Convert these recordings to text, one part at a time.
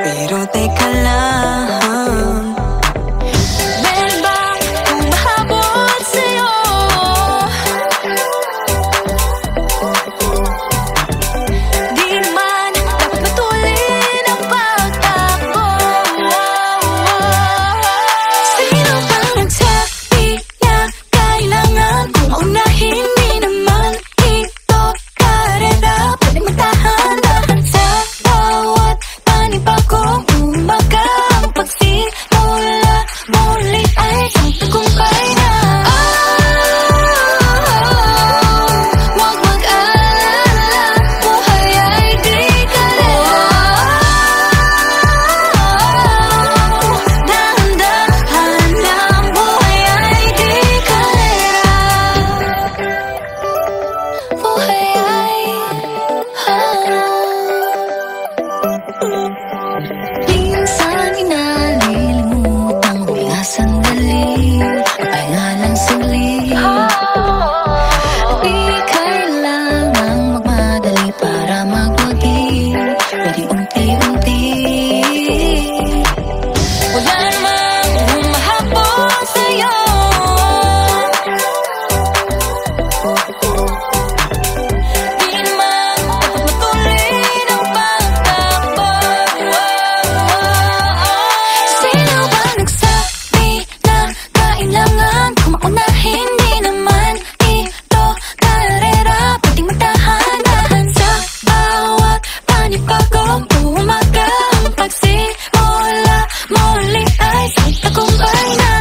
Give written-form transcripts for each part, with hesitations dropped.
Pero teka lang, meron bang humahabol sa'yo? Di man dapat matulin ang pagtakbo. Sino bang nagsabi na kailangan kong maunahin? Di naman ito karera, pwede magtahan-tahan sa bawat panibagong umaga. Ang pagsimula muli ay isang tagumpay na. Huwag mag-alala, buhay ay di kalera. Dahan-dahan lang, buhay ay di kalera. Buhay ay minsan inalilimutang huminga sandali, ang pahinga lang saglit. Di kailangang magmadali para magwagi, pwedeng unti-unti. Wala namang humahabol sa'yo. Di naman dapat matulin ang pagtakbo. Sino ba nagsabi na kailangan kong maunahin? Di naman ito karera, pwedeng magtahan-tahan sa bawat panibagong umaga. Ang pagsimula muli ay isang tagumpay na.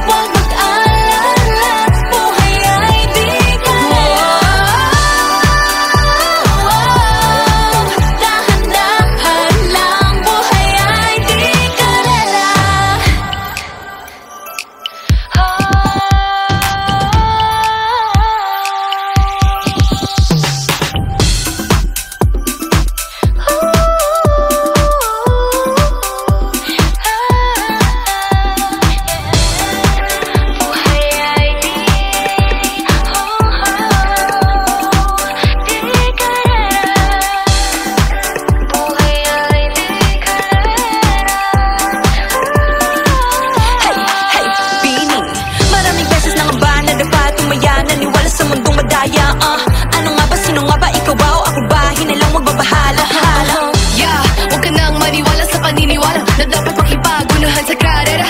Huwag mag-alala, buhay ay di kalera. Dahan-dahan lang, buhay ay di kalera. Buhay ay di kalera. Buhay ay di kalera. Hey, Bini, maraming beses nang ba nadapa, tumaya, naniwala sa mundong madaya. Ano nga ba, sino nga ba, ikaw ba o ako ba? Hinalang magbabahala. Yeah, huwag ka nang maniwala sa paniniwala na dapat pang ipagunahan sa karera.